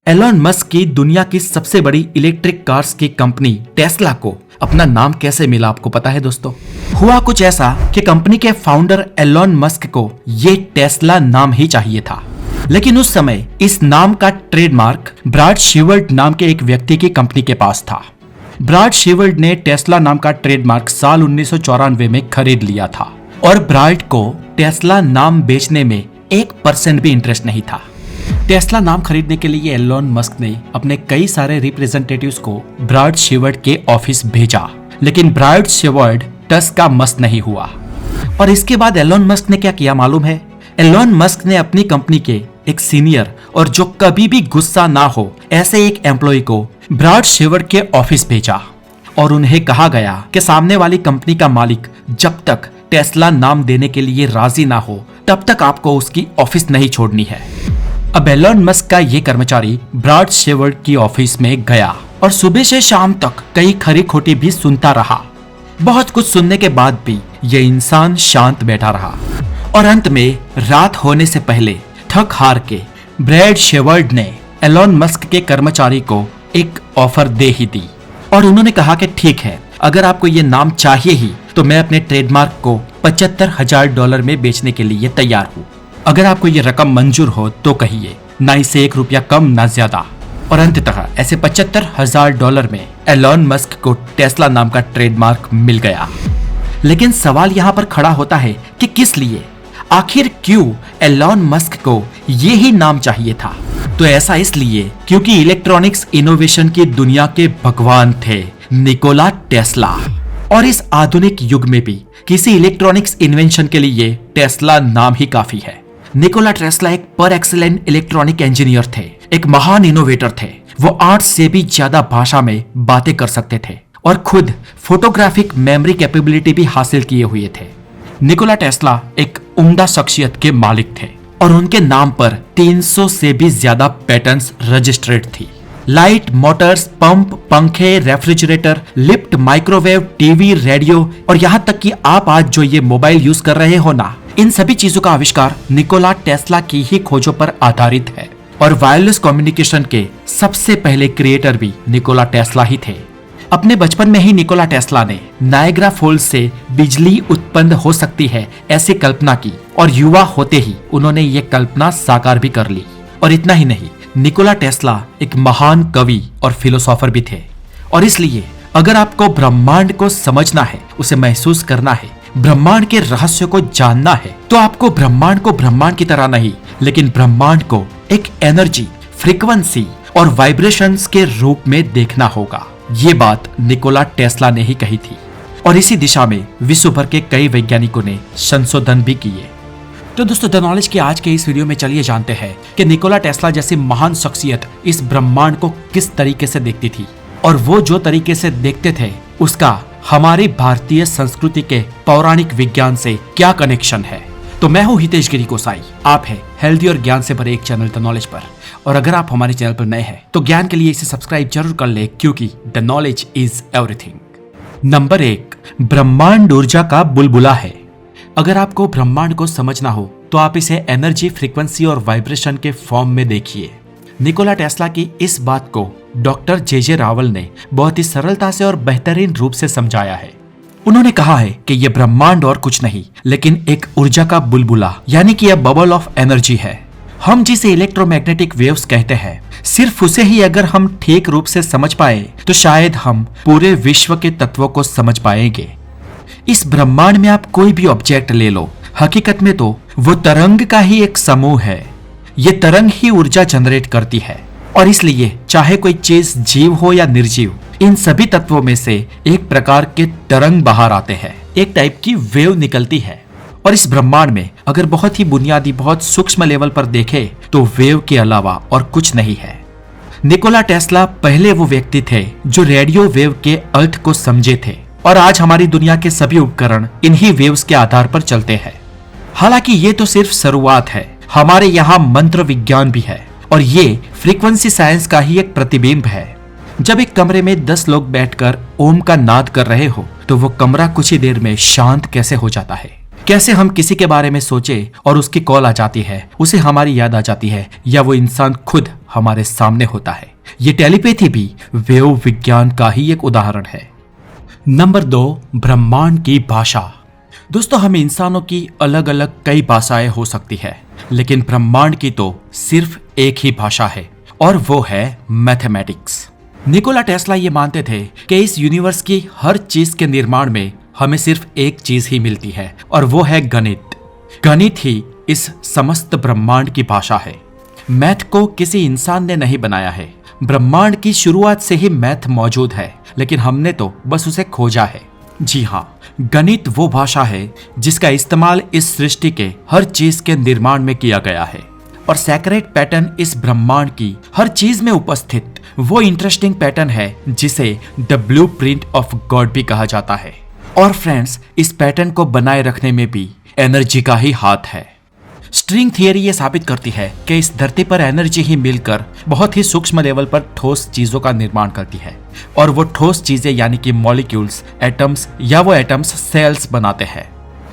Elon Musk की दुनिया की सबसे बड़ी इलेक्ट्रिक कार्स की कंपनी टेस्ला को अपना नाम कैसे मिला, आपको पता है दोस्तों? हुआ कुछ ऐसा कि कंपनी के फाउंडर एलोन मस्क को ये टेस्ला नाम ही चाहिए था, लेकिन उस समय इस नाम का ट्रेडमार्क ब्राड शीवर्ड नाम के एक व्यक्ति की कंपनी के पास था। ब्राड शीवर्ड ने टेस्ला नाम का ट्रेडमार्क साल 1994 में खरीद लिया था और ब्राड को टेस्ला नाम बेचने में 1% भी इंटरेस्ट नहीं था। टेस्ला नाम खरीदने के लिए एलोन मस्क ने अपने कई सारे रिप्रेजेंटेटिव्स को ब्राड शीवर्ड के ऑफिस भेजा, लेकिन ब्राड शीवर्ड टस का मस्त नहीं हुआ। और इसके बाद एलोन मस्क ने क्या किया मालूम है? एलोन मस्क ने अपनी कंपनी के एक सीनियर और जो कभी भी गुस्सा ना हो ऐसे एक एम्प्लॉय को ब्राड शीवर्ड के ऑफिस भेजा और उन्हें कहा गया कि सामने वाली कंपनी का मालिक जब तक टेस्ला नाम देने के लिए राजी ना हो तब तक आपको उसकी ऑफिस नहीं छोड़नी है। अब एलोन मस्क का ये कर्मचारी ब्राड शीवर्ड की ऑफिस में गया और सुबह से शाम तक कई खरी खोटी भी सुनता रहा। बहुत कुछ सुनने के बाद भी ये इंसान शांत बैठा रहा और अंत में रात होने से पहले थक हार के ब्राड शीवर्ड ने एलोन मस्क के कर्मचारी को एक ऑफर दे ही दी और उन्होंने कहा कि ठीक है, अगर आपको ये नाम चाहिए ही तो मैं अपने ट्रेडमार्क को $75,000 में बेचने के लिए तैयार हूँ। अगर आपको ये रकम मंजूर हो तो कहिए, ना इसे $1 कम ना ज्यादा। और अंततः ऐसे $75,000 में एलोन मस्क को टेस्ला नाम का ट्रेडमार्क मिल गया। लेकिन सवाल यहाँ पर खड़ा होता है कि किस लिए, आखिर क्यों एलोन मस्क को ये ही नाम चाहिए था? तो ऐसा इसलिए क्योंकि इलेक्ट्रॉनिक्स इनोवेशन की दुनिया के भगवान थे निकोला टेस्ला। और इस आधुनिक युग में भी किसी इलेक्ट्रॉनिक्स इन्वेंशन के लिए टेस्ला नाम ही काफी है। निकोला टेस्ला एक पर एक्सीलेंट इलेक्ट्रॉनिक इंजीनियर थे, एक महान इनोवेटर थे। वो 8 से भी ज्यादा भाषा में बातें कर सकते थे और खुद फोटोग्राफिक मेमोरी कैपेबिलिटी भी हासिल किए हुए थे। निकोला टेस्ला एक उम्दा शख्सियत के मालिक थे और उनके नाम पर 300 से भी ज्यादा पेटेंट्स रजिस्टर्ड थी। लाइट, मोटर्स, पंप, पंखे, refrigerator, lift, microwave, TV, radio और यहाँ तक कि आप आज जो ये मोबाइल यूज कर रहे हो ना, इन सभी चीजों का आविष्कार निकोला टेस्ला की ही खोजों पर आधारित है। और वायरलेस कम्युनिकेशन के सबसे पहले क्रिएटर भी निकोला टेस्ला ही थे। अपने बचपन में ही निकोला टेस्ला ने नायग्रा फॉल्स से बिजली उत्पन्न हो सकती है ऐसी कल्पना की और युवा होते ही उन्होंने ये कल्पना साकार भी कर ली। और इतना ही नहीं, निकोला टेस्ला एक महान कवि और फिलोसोफर भी थे। और इसलिए अगर आपको ब्रह्मांड को समझना है, उसे महसूस करना है, ब्रह्मांड के रहस्य को जानना है, तो आपको ब्रह्मांड को ब्रह्मांड की तरह नहीं, लेकिन ब्रह्मांड को एक एनर्जी, फ्रीक्वेंसी और वाइब्रेशंस के रूप में देखना होगा। ये बात निकोला टेस्ला ने ही कही थी और इसी दिशा में विश्व भर के कई वैज्ञानिकों ने संशोधन भी किए। तो दोस्तों, द नॉलेज के आज के इस वीडियो में चलिए जानते हैं कि निकोला टेस्ला जैसी महान शख्सियत इस ब्रह्मांड को किस तरीके से देखती थी और वो जो तरीके से देखते थे उसका हमारी भारतीय संस्कृति के पौराणिक विज्ञान से क्या कनेक्शन है। तो मैं हूँ हितेश गिरी गोसाई, आप हैं हेल्दी और ज्ञान से भरे एक चैनल द नॉलेज पर। और अगर आप हमारे चैनल पर नए हैं तो ज्ञान के लिए इसे सब्सक्राइब जरूर कर ले, क्योंकि the knowledge is everything. Number 1, ब्रह्मांड ऊर्जा का बुलबुला है। अगर आपको ब्रह्मांड को समझना हो तो आप इसे एनर्जी, फ्रीक्वेंसी और वाइब्रेशन के फॉर्म में देखिए। निकोला टेस्ला की इस बात को डॉक्टर जे रावल ने बहुत ही सरलता से और बेहतरीन रूप से समझाया है। उन्होंने कहा है कि यह ब्रह्मांड और कुछ नहीं लेकिन एक ऊर्जा का बुलबुला, यानी कि यह बबल ऑफ एनर्जी है। हम जिसे इलेक्ट्रोमैग्नेटिक वेव्स कहते हैं, सिर्फ उसे ही अगर हम ठीक रूप से समझ पाए तो शायद हम पूरे विश्व के तत्वों को समझ पाएंगे। इस ब्रह्मांड में आप कोई भी ऑब्जेक्ट ले लो, हकीकत में तो वो तरंग का ही एक समूह है। ये तरंग ही ऊर्जा जनरेट करती है और इसलिए चाहे कोई चीज जीव हो या निर्जीव, इन सभी तत्वों में से एक प्रकार के तरंग बाहर आते हैं, एक टाइप की वेव निकलती है। और इस ब्रह्मांड में अगर बहुत ही बुनियादी, बहुत सूक्ष्म लेवल पर देखें तो वेव के अलावा और कुछ नहीं है। निकोला टेस्ला पहले वो व्यक्ति थे जो रेडियो वेव के अर्थ को समझे थे और आज हमारी दुनिया के सभी उपकरण इन्हीं वेव्स के आधार पर चलते हैं। हालांकि ये तो सिर्फ शुरुआत है, हमारे यहाँ मंत्र विज्ञान भी है और ये फ्रीक्वेंसी साइंस का ही एक प्रतिबिंब है। जब एक कमरे में 10 लोग बैठकर ओम का नाद कर रहे हो तो वो कमरा कुछ ही देर में शांत कैसे हो जाता है। कैसे हम किसी के बारे में सोचे और उसकी कॉल आ जाती है, उसे हमारी याद आ जाती है, या वो इंसान खुद हमारे सामने होता है। ये टेलीपैथी भी वेव विज्ञान का ही एक उदाहरण है। नंबर 2, ब्रह्मांड की भाषा। दोस्तों, हम इंसानों की अलग अलग कई भाषाएं हो सकती है, लेकिन ब्रह्मांड की तो सिर्फ एक ही भाषा है और वो है मैथमेटिक्स। निकोला टेस्ला ये मानते थे कि इस यूनिवर्स की हर चीज के निर्माण में हमें सिर्फ एक चीज ही मिलती है और वो है गणित। गणित ही इस समस्त ब्रह्मांड की भाषा है। मैथ को किसी इंसान ने नहीं बनाया है। ब्रह्मांड की शुरुआत से ही मैथ मौजूद है, लेकिन हमने तो बस उसे खोजा है। जी हाँ, गणित वो भाषा है जिसका इस्तेमाल इस सृष्टि के हर चीज के निर्माण में किया गया है और सैक्रेड पैटर्न इस ब्रह्मांड की हर चीज में उपस्थित वो इंटरेस्टिंग पैटर्न है जिसे द ब्लूप्रिंट ऑफ गॉड भी कहा जाता है। और फ्रेंड्स, इस पैटर्न को बनाए रखने में भी एनर्जी का ही हाथ है। स्ट्रिंग थियरी ये साबित करती है कि इस धरती पर एनर्जी ही मिलकर बहुत ही सूक्ष्म लेवल पर ठोस चीजों का निर्माण करती है और वो ठोस चीजें यानी कि मॉलिक्यूल्स, एटम्स या वो एटम्स सेल्स बनाते हैं।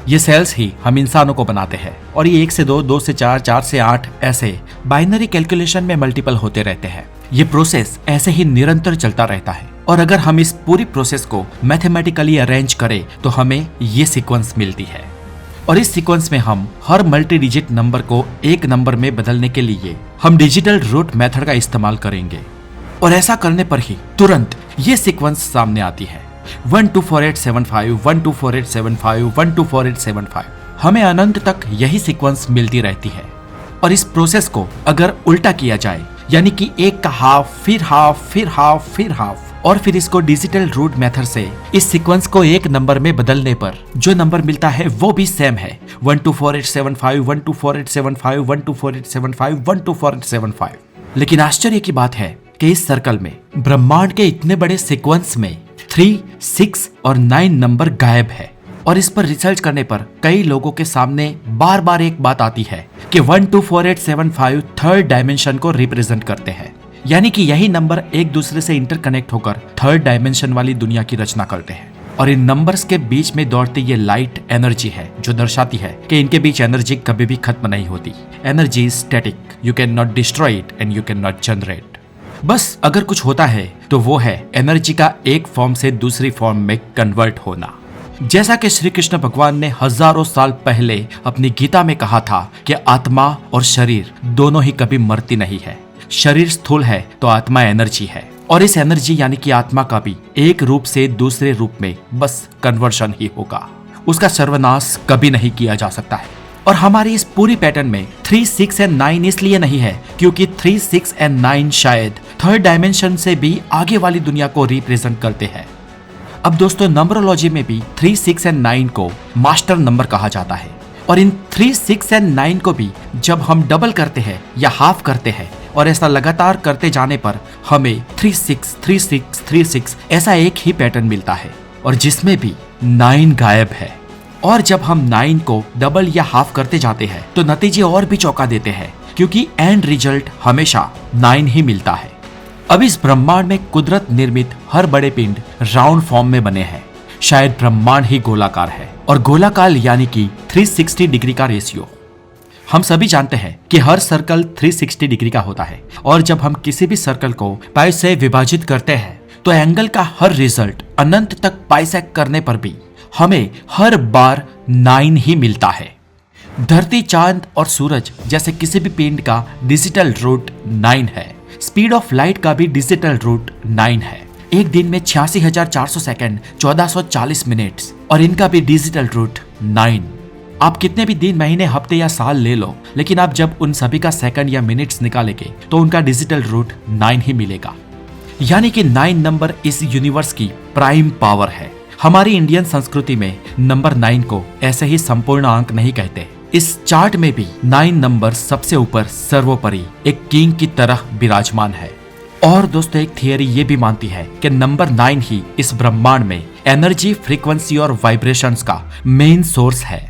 ये सेल्स ही हम इंसानों को बनाते हैं और ये 1 से 2, 2 से 4, 4 से 8 ऐसे बाइनरी कैलकुलेशन में मल्टीपल होते रहते हैं। ये प्रोसेस ऐसे ही निरंतर चलता रहता है और अगर हम इस पूरी प्रोसेस को मैथमेटिकली अरेंज करें तो हमें ये सीक्वेंस मिलती है और इस सीक्वेंस में हम हर मल्टी डिजिट नंबर को एक नंबर में बदलने के लिए हम डिजिटल रूट मेथड का इस्तेमाल करेंगे और ऐसा करने पर ही तुरंत ये सीक्वेंस सामने आती है 124875, 124875, 124875। हमें अनंत तक यही सीक्वेंस मिलती रहती है और इस प्रोसेस को अगर उल्टा किया जाए यानी कि एक का हाफ, फिर हाफ, फिर हाफ, फिर हाफ और फिर इसको डिजिटल रूट मेथड से इस सीक्वेंस को एक नंबर में बदलने पर जो नंबर मिलता है वो भी सेम है 124875, 124875, 124875, 124875। लेकिन आश्चर्य की बात है कि इस सर्कल में ब्रह्मांड के इतने बड़े सीक्वेंस में 3, 6 और 9 नंबर गायब है और इस पर रिसर्च करने पर कई लोगों के सामने बार बार एक बात आती है कि 124875 थर्ड डायमेंशन को रिप्रेजेंट करते हैं, यानी कि यही नंबर एक दूसरे से इंटरकनेक्ट होकर थर्ड डायमेंशन वाली दुनिया की रचना करते हैं और इन नंबर्स के बीच में दौड़ती ये लाइट एनर्जी है जो दर्शाती है कि इनके बीच एनर्जी कभी भी खत्म नहीं होती। Energy is static, you can not destroy it and you can not generate. बस अगर कुछ होता है तो वो है एनर्जी का एक फॉर्म से दूसरी फॉर्म में कन्वर्ट होना। जैसा कि श्री कृष्ण भगवान ने हजारों साल पहले अपनी गीता में कहा था कि आत्मा और शरीर दोनों ही कभी मरती नहीं है। शरीर स्थूल है तो आत्मा एनर्जी है और इस एनर्जी यानी कि आत्मा का भी एक रूप से दूसरे रूप में बस कन्वर्शन ही होगा, उसका सर्वनाश कभी नहीं किया जा सकता है। और हमारी इस पूरी पैटर्न में 3, 6 और 9 इसलिए नहीं है क्योंकि 3, 6 और 9 शायद थर्ड डायमेंशन से भी आगे वाली दुनिया को रिप्रेजेंट करते हैं। अब दोस्तों, नंबरोलॉजी में भी 3, 6 और 9 को मास्टर नंबर कहा जाता है और इन 3, 6 और 9 को भी जब हम डबल करते हैं या हाफ करते हैं और ऐसा लगातार करते जाने पर हमें 3, 6, 3, 6, 3, 6 ऐसा एक ही पैटर्न मिलता है और जिसमें भी 9 गायब है। और जब हम 9 को डबल या हाफ करते जाते हैं तो नतीजे और भी चौंका देते हैं क्योंकि एंड रिजल्ट हमेशा 9 ही मिलता है। अब इस ब्रह्मांड में कुदरत निर्मित हर बड़े पिंड राउंड फॉर्म में बने हैं। शायद ब्रह्मांड ही गोलाकार है और गोलाकार यानी कि 360 डिग्री का रेशियो। हम सभी जानते हैं कि हर सर्कल 360 डिग्री का होता है और जब हम किसी भी सर्कल को पाई से विभाजित करते हैं तो एंगल का हर रिजल्ट अनंत तक पाइसेक करने पर भी हमें हर बार 9 ही मिलता है। धरती, चांद और सूरज जैसे किसी भी पिंड का डिजिटल रूट 9 है। स्पीड ऑफ लाइट का भी डिजिटल रूट 9 है। एक दिन में 86,400 सेकंड, 1440 मिनट्स और इनका भी डिजिटल रूट 9। आप कितने भी दिन, महीने, हफ्ते या साल ले लो, लेकिन आप जब उन सभी का सेकंड या मिनट्स निकालेंगे तो उनका डिजिटल रूट 9 ही मिलेगा। यानी कि 9 नंबर इस यूनिवर्स की प्राइम पावर है। हमारी इंडियन संस्कृति में नंबर 9 को ऐसे ही संपूर्ण अंक नहीं कहते। इस चार्ट में भी 9 नंबर सबसे ऊपर सर्वोपरि एक किंग की तरह विराजमान है। और दोस्तों, एक थियरी ये भी मानती है कि नंबर 9 ही इस ब्रह्मांड में एनर्जी, फ्रीक्वेंसी और वाइब्रेशंस का मेन सोर्स है।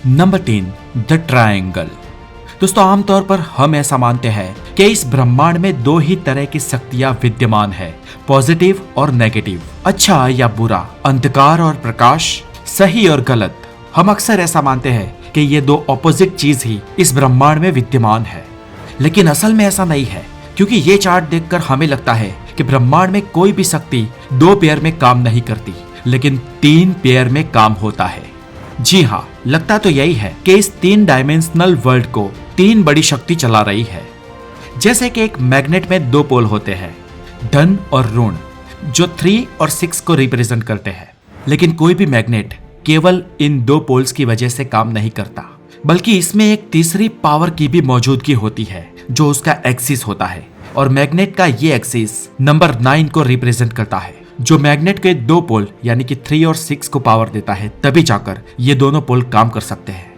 Number 3, the triangle. दोस्तों, आमतौर पर हम ऐसा मानते हैं कि इस ब्रह्मांड में 2 ही तरह की शक्तियां विद्यमान है, पॉजिटिव और नेगेटिव, अच्छा या बुरा, अंधकार और प्रकाश, सही और गलत। हम अक्सर ऐसा मानते हैं कि ये 2 ऑपोजिट चीज ही इस ब्रह्मांड में विद्यमान है। लेकिन असल में ऐसा नहीं है, क्योंकि ये चार्ट देखकर हमें लगता है कि ब्रह्मांड में कोई भी शक्ति 2 पेयर में काम नहीं करती, लेकिन 3 पेयर में काम होता है। जी हाँ, लगता तो यही है कि इस 3 डायमेंशनल वर्ल्ड को 3 बड़ी शक्ति चला रही है। जैसे कि एक मैग्नेट में 2 पोल होते हैं, धन और ऋण, जो 3 और 6 को रिप्रेजेंट करते हैं। लेकिन कोई भी मैग्नेट केवल इन 2 पोल्स की वजह से काम नहीं करता, बल्कि इसमें एक तीसरी पावर की भी मौजूदगी होती है, जो उसका एक्सिस होता है। और मैग्नेट का ये एक्सिस नंबर 9 को रिप्रेजेंट करता है, जो मैग्नेट के 2 पोल यानी कि 3 और 6 को पावर देता है। तभी जाकर ये दोनों पोल काम कर सकते हैं।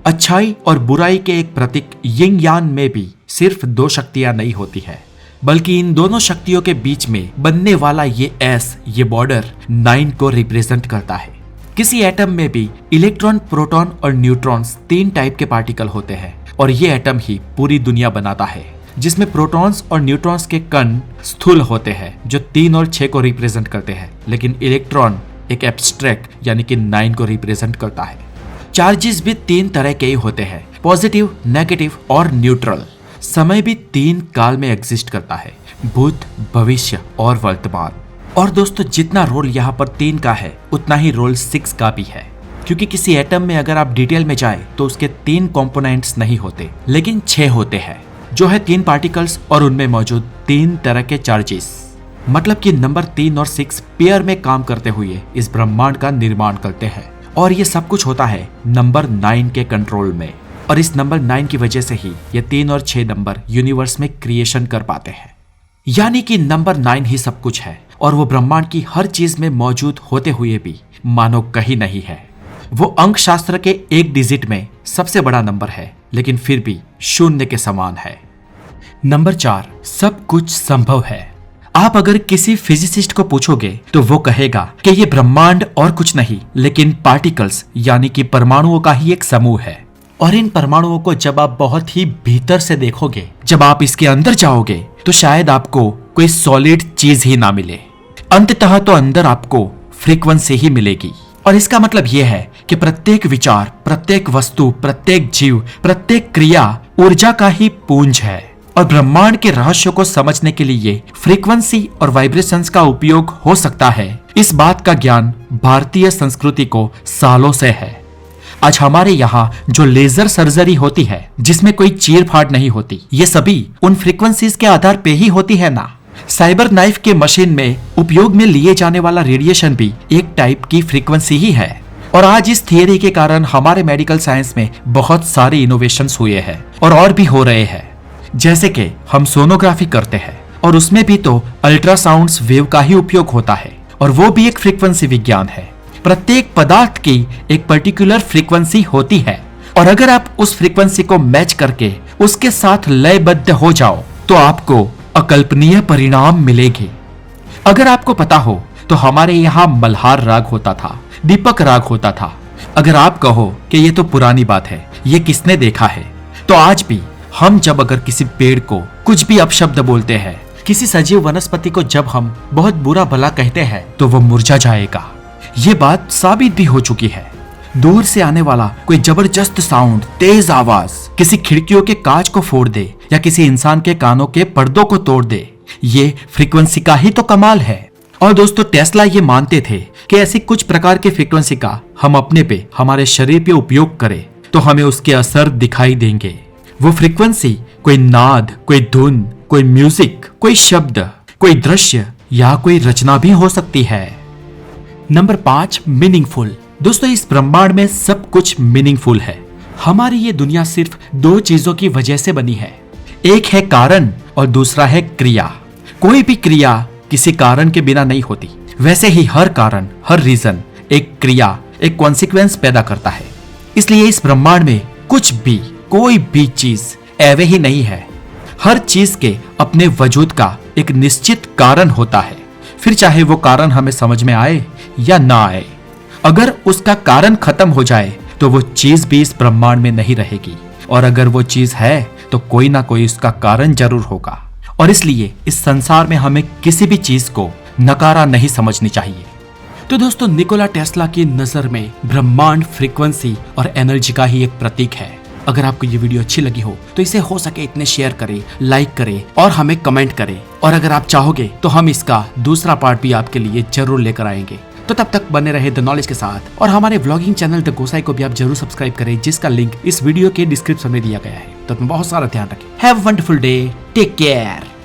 अच्छाई और बुराई के एक प्रतीक यिंग यान में भी सिर्फ 2 शक्तियां नहीं होती है, बल्कि इन दोनों शक्तियों के बीच में बनने वाला ये बॉर्डर 9 को रिप्रेजेंट करता है। किसी एटम में भी इलेक्ट्रॉन, प्रोटॉन और न्यूट्रॉन्स 3 टाइप के पार्टिकल होते हैं, और ये एटम ही पूरी दुनिया बनाता है, जिसमें प्रोटॉन्स और न्यूट्रॉन्स के कण स्थूल होते हैं, जो 3 और 6 को रिप्रेजेंट करते हैं, लेकिन इलेक्ट्रॉन एक एब्स्ट्रैक्ट यानी कि 9 को रिप्रेजेंट करता है। चार्जेस भी 3 तरह के ही होते हैं, पॉजिटिव, नेगेटिव और न्यूट्रल। समय भी 3 काल में एग्जिस्ट करता है, भूत, भविष्य और वर्तमान। और दोस्तों, जितना रोल यहाँ पर 3 का है, उतना ही रोल 6 का भी है, क्योंकि किसी एटम में अगर आप डिटेल में जाए तो उसके 3 कंपोनेंट्स नहीं होते, लेकिन 6 होते हैं, जो है 3 पार्टिकल्स और उनमें मौजूद 3 तरह के चार्जेस। मतलब कि नंबर 3 और 6 पेयर में काम करते हुए इस ब्रह्मांड का निर्माण करते हैं, और ये सब कुछ होता है नंबर 9 के कंट्रोल में। और इस नंबर 9 की वजह से ही ये 3 और 6 नंबर यूनिवर्स में क्रिएशन कर पाते हैं। यानी कि नंबर 9 ही सब कुछ है, और वो ब्रह्मांड की हर चीज में मौजूद होते हुए भी मानो कहीं नहीं है। वो अंक शास्त्र के 1 डिजिट में सबसे बड़ा नंबर है, लेकिन फिर भी 0 के समान है। नंबर 4, सब कुछ संभव है। आप अगर किसी फिजिसिस्ट को पूछोगे तो वो कहेगा कि ये ब्रह्मांड और कुछ नहीं, लेकिन पार्टिकल्स यानी कि परमाणुओं का ही एक समूह है। और इन परमाणुओं को जब आप बहुत ही भीतर से देखोगे, जब आप इसके अंदर जाओगे, तो शायद आपको कोई सॉलिड चीज ही ना मिले। अंततः तो अंदर आपको फ्रीक्वेंसी ही मिलेगी। और इसका मतलब यह है कि प्रत्येक विचार, प्रत्येक वस्तु, प्रत्येक जीव, प्रत्येक क्रिया ऊर्जा का ही पुंज है। और ब्रह्मांड के रहस्य को समझने के लिए फ्रीक्वेंसी और वाइब्रेशंस का उपयोग हो सकता है, इस बात का ज्ञान भारतीय संस्कृति को सालों से है। आज हमारे यहाँ जो लेजर सर्जरी होती है, जिसमें कोई चीर फाड़ नहीं होती, ये सभी उन फ्रीक्वेंसीज के आधार पे ही होती है ना। साइबर नाइफ के मशीन में उपयोग में लिए जाने वाला रेडिएशन भी एक टाइप की फ्रीक्वेंसी ही है। और आज इस थियरी के कारण हमारे मेडिकल साइंस में बहुत सारे इनोवेशंस हुए हैं और भी हो रहे हैं। जैसे कि हम सोनोग्राफी करते हैं, और उसमें भी तो अल्ट्रासाउंड्स वेव का ही उपयोग होता है, और वो भी एक फ्रीक्वेंसी विज्ञान है। प्रत्येक पदार्थ की एक पर्टिकुलर फ्रीक्वेंसी होती है, और अगर आप उस फ्रीक्वेंसी को मैच करके उसके साथ लयबद्ध हो जाओ तो आपको अकल्पनीय परिणाम मिलेंगे। अगर आपको पता हो तो हमारे यहाँ मल्हार राग होता था, दीपक राग होता था। अगर आप कहो कि ये तो पुरानी बात है, ये किसने देखा है, तो आज भी हम जब अगर किसी पेड़ को कुछ भी अपशब्द बोलते हैं, किसी सजीव वनस्पति को जब हम बहुत बुरा भला कहते हैं, तो वो मुरझा जाएगा। ये बात साबित भी हो चुकी है। दूर से आने वाला कोई जबरदस्त साउंड, तेज आवाज किसी खिड़कियों के कांच को फोड़ दे या किसी इंसान के कानों के पर्दों को तोड़ दे, ये फ्रीक्वेंसी का ही तो कमाल है। और दोस्तों, टेस्ला ये मानते थे कि ऐसी कुछ प्रकार की फ्रीक्वेंसी का हम अपने पे, हमारे शरीर पे उपयोग करें तो हमें उसके असर दिखाई देंगे। वो फ्रीक्वेंसी कोई नाद, कोई धुन, कोई म्यूजिक, कोई शब्द, कोई दृश्य या कोई रचना भी हो सकती है। Number 5, meaningful. दोस्तों, इस ब्रह्मांड में सब कुछ मीनिंगफुल है। हमारी ये दुनिया सिर्फ 2 चीजों की वजह से बनी है, एक है कारण और दूसरा है क्रिया। कोई भी क्रिया किसी कारण के बिना नहीं होती, वैसे ही हर कारण, हर रीजन एक क्रिया, एक कॉन्सिक्वेंस पैदा करता है। इसलिए इस ब्रह्मांड में कुछ भी, कोई भी चीज ऐवे ही नहीं है। हर चीज के अपने वजूद का एक निश्चित कारण होता है, फिर चाहे वो कारण हमें समझ में आए या ना आए। अगर उसका कारण खत्म हो जाए तो वो चीज भी इस ब्रह्मांड में नहीं रहेगी, और अगर वो चीज है तो कोई ना कोई उसका कारण जरूर होगा। और इसलिए इस संसार में हमें किसी भी चीज को नकारा नहीं समझनी चाहिए। तो दोस्तों, निकोला टेस्ला की नजर में ब्रह्मांड फ्रीक्वेंसी और एनर्जी का ही एक प्रतीक है। अगर आपको ये वीडियो अच्छी लगी हो तो इसे हो सके इतने शेयर करें, लाइक करें और हमें कमेंट करें। और अगर आप चाहोगे तो हम इसका दूसरा पार्ट भी आपके लिए जरूर लेकर आएंगे। तो तब तक बने रहे द नॉलेज के साथ और हमारे व्लॉगिंग चैनल द गोसाई को भी आप जरूर सब्सक्राइब करें, जिसका लिंक इस वीडियो के डिस्क्रिप्शन में दिया गया है। तो बहुत सारा ध्यान रखें। Have a wonderful day, take care.